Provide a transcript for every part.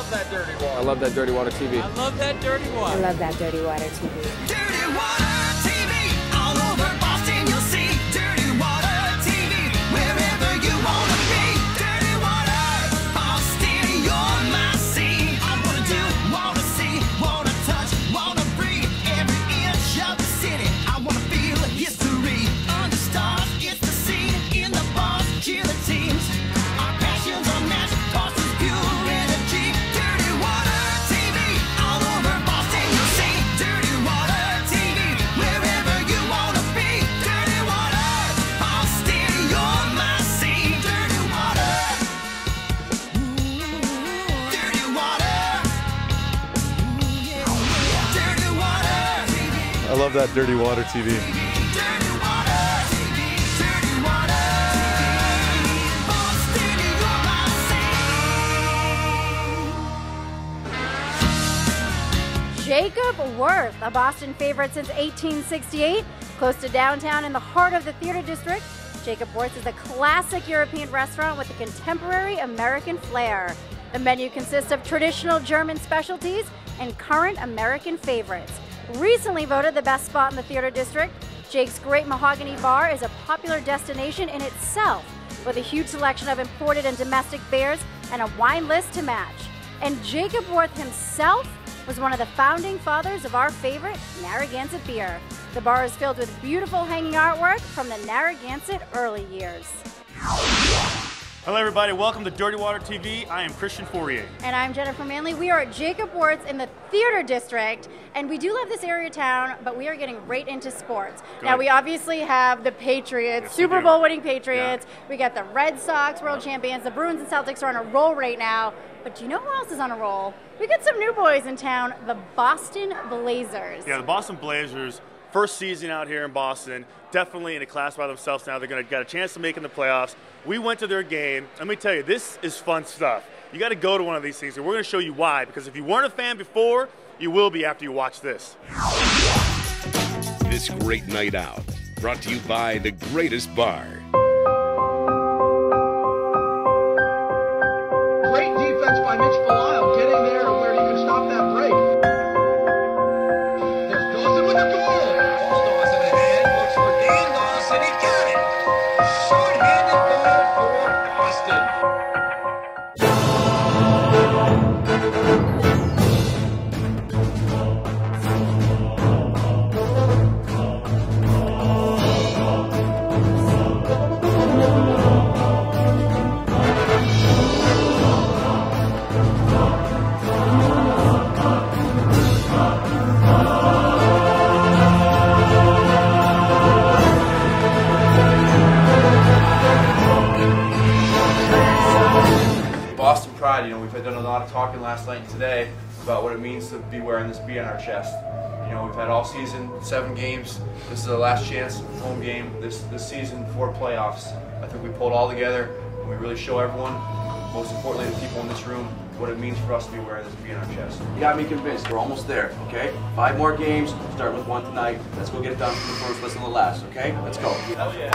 love that dirty water. I love that dirty water TV. I love that dirty water. I love that dirty water TV. Dirty Water TV, all over Boston you'll see. Dirty Water TV, wherever you wanna be. Dirty Water, Boston, you're my sea. I wanna do, wanna see, wanna touch, wanna breathe. Every inch of the city, I wanna feel history. Under stars, it's the scene. In the bars, cheer the teams. Our passions unmatched, Boston's pure energy. Dirty Water TV, all over Boston you'll see. Dirty Water TV, wherever you wanna be. Dirty Water, Boston, you're my sea. Dirty Water, dirty water, dirty water TV. I love that dirty water TV. Dirty water, dirty water, Boston, you're my sea. Jacob WIrth, a Boston favorite since 1868, close to downtown in the heart of the theater district. Jacob WIrth is a classic European restaurant with a contemporary American flair. The menu consists of traditional German specialties and current American favorites. Recently voted the best spot in the theater district, Jake's Great Mahogany Bar is a popular destination in itself, with a huge selection of imported and domestic beers and a wine list to match. And Jacob WIrth himself was one of the founding fathers of our favorite Narragansett beer. The bar is filled with beautiful hanging artwork from the Narragansett early years. Hello everybody, welcome to Dirty Water TV. I am Christian Fauria. And I'm Jennifer Manley. We are at Jacob WIrth in the theater district, and we do love this area of town, but we are getting right into sports. Good. Now we obviously have the Patriots, Yes, Super we do. Bowl winning Patriots. Yeah. We got the Red Sox world champions. The Bruins and Celtics are on a roll right now. But do you know who else is on a roll? We got some new boys in town, the Boston Blazers. Yeah, the Boston Blazers, first season out here in Boston, definitely in a class by themselves now. They're going to get a chance to make in the playoffs. We went to their game. Let me tell you, this is fun stuff. You got to go to one of these things, and we're going to show you why. Because if you weren't a fan before, you will be after you watch this. This great night out, brought to you by the greatest bar. Great defense by Mitch Belisle, getting there to where he could stop that break. There's Dawson with the goal. Dawson ahead, looks for Dan Dawson, he got it. Short-handed goal for Boston. Boston pride, we've done a lot of talking last night and today about what it means to be wearing this B on our chest. We've had all season, 7 games. This is the last chance, home game this season for playoffs. I think we pulled all together and we really show everyone, most importantly the people in this room, what it means for us to be wearing this B on our chest. You got me convinced. We're almost there, okay? 5 more games, starting with 1 tonight. Let's go get it done from the first, listen to the last, okay? Let's go. Hell yeah.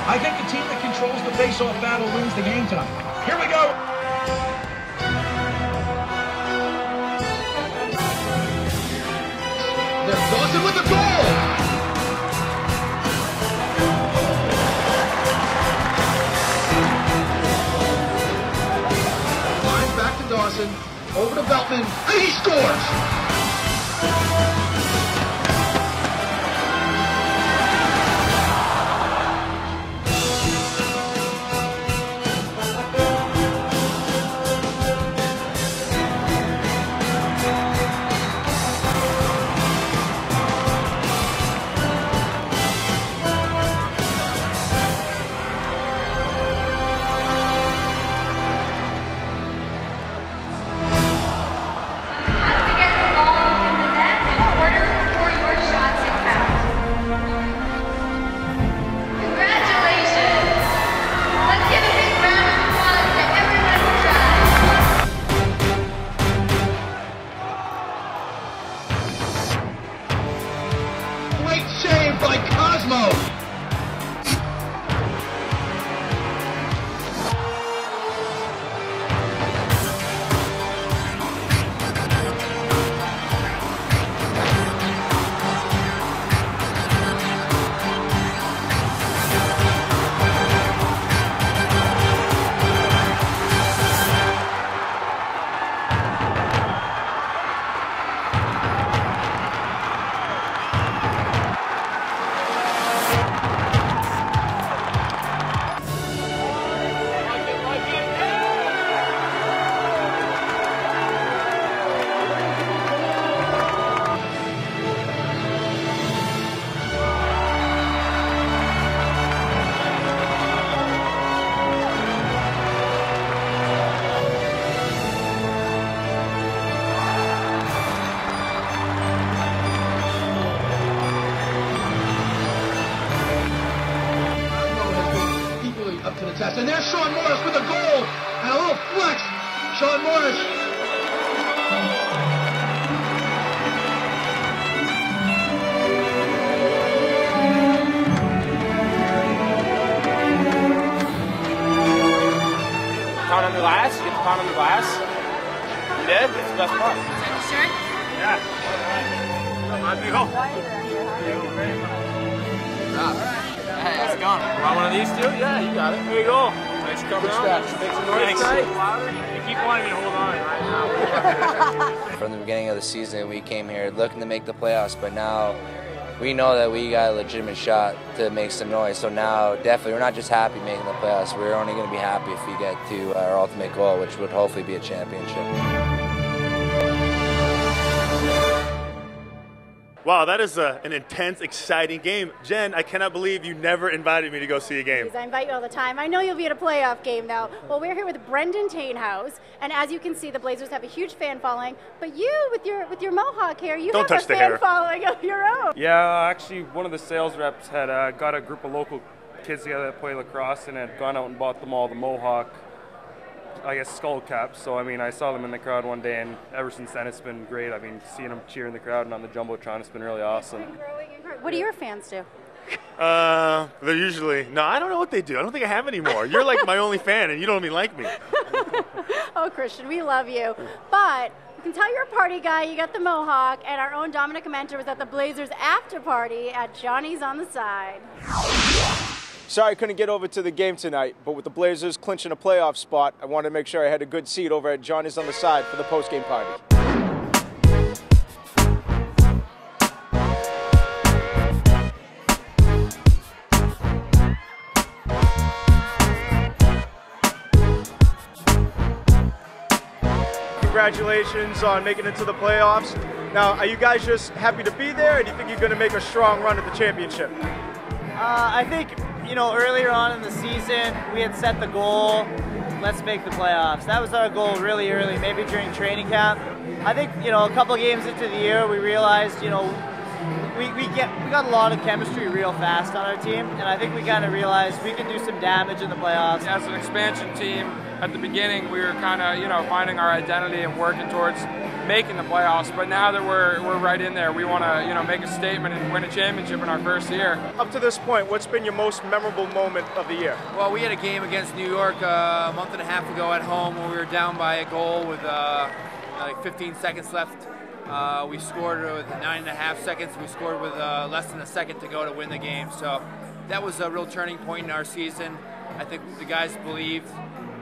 I think the team that controls the face-off battle wins the game tonight. Here we go. There's Dawson with the goal. Lines back to Dawson. Over to Beltman. And he scores. John Morris. Pound on the glass, you get the pound on the glass. You did? It's the best part. Sure. Yeah. On you go. Hey, how's it going? Want one of these too? Yeah, you got it. Here you go. Thanks for coming out. Make some noise tonight. You keep wanting me to hold on right now. From the beginning of the season, we came here looking to make the playoffs, but now we know that we got a legitimate shot to make some noise. So now, definitely, we're not just happy making the playoffs. We're only going to be happy if we get to our ultimate goal, which would hopefully be a championship. Wow, that is an intense, exciting game. Jen, I cannot believe you never invited me to go see a game. I invite you all the time. I know you'll be at a playoff game now. Well, we're here with Brendan Tainhouse, and as you can see, the Blazers have a huge fan following. But you, with your mohawk hair, you have a fan following of your own. Yeah, actually, one of the sales reps had got a group of local kids together that play lacrosse and had gone out and bought them all the mohawk, I guess, skull caps. So, I mean, I saw them in the crowd one day, and ever since then it's been great. I mean, seeing them cheer in the crowd and on the Jumbotron, it's been really awesome. What do your fans do? They're usually, no, I don't know what they do. I don't think I have any more. You're like my only fan, and you don't even like me. Oh, Christian, we love you. But you can tell you're a party guy. You got the mohawk, and our own Dominic Amenter was at the Blazers after party at Johnny's on the Side. Sorry I couldn't get over to the game tonight, but with the Blazers clinching a playoff spot, I wanted to make sure I had a good seat over at Johnny's on the Side for the post-game party. Congratulations on making it to the playoffs. Now, are you guys just happy to be there, or do you think you're going to make a strong run at the championship? I think, you know, earlier on in the season, we had set the goal, let's make the playoffs. That was our goal really early, maybe during training camp. I think, you know, a couple games into the year, we realized, you know, we got a lot of chemistry real fast on our team, and I think we kind of realized we can do some damage in the playoffs. As an expansion team, at the beginning, we were kind of, you know, finding our identity and working towards making the playoffs, but now that we're right in there, we want to, you know, make a statement and win a championship in our first year. Up to this point, what's been your most memorable moment of the year? Well, we had a game against New York a month and a half ago at home when we were down by a goal with like 15 seconds left. We scored with 9.5 seconds. We scored with less than a second to go to win the game. So that was a real turning point in our season. I think the guys believed,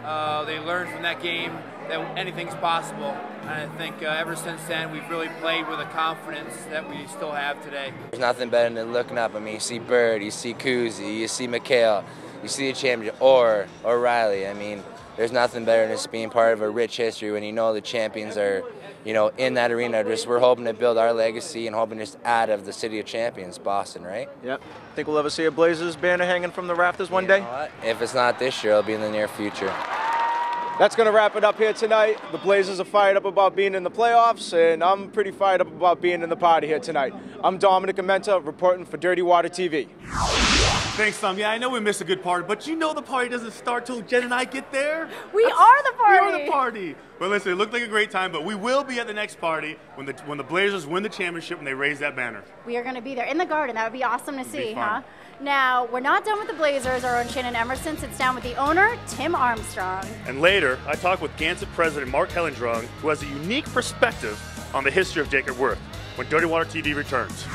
they learned from that game that anything's possible. And I think ever since then, we've really played with a confidence that we still have today. There's nothing better than looking up. I mean, you see Bird, you see Kuzi, you see McHale, you see the champion, or Riley. I mean, there's nothing better than just being part of a rich history when you know the champions are, you know, in that arena. We're hoping to build our legacy and hoping to just add of the city of champions, Boston, right? Yep. Think we'll ever see a Blazers banner hanging from the rafters one day? If it's not this year, it'll be in the near future. That's going to wrap it up here tonight. The Blazers are fired up about being in the playoffs, and I'm pretty fired up about being in the party here tonight. I'm Dominic Amenter, reporting for Dirty Water TV. Thanks, Tom. Yeah, I know we missed a good party, but you know the party doesn't start till Jen and I get there. We are the party. We are the party. Well, listen, it looked like a great time, but we will be at the next party when the Blazers win the championship and they raise that banner. We are going to be there in the Garden. That would be awesome to see, huh? Now, we're not done with the Blazers. Our own Shannon Emerson sits down with the owner, Tim Armstrong. And later, I talk with Gansett president Mark Hellendrung, who has a unique perspective on the history of Jacob WIrth, when Dirty Water TV returns.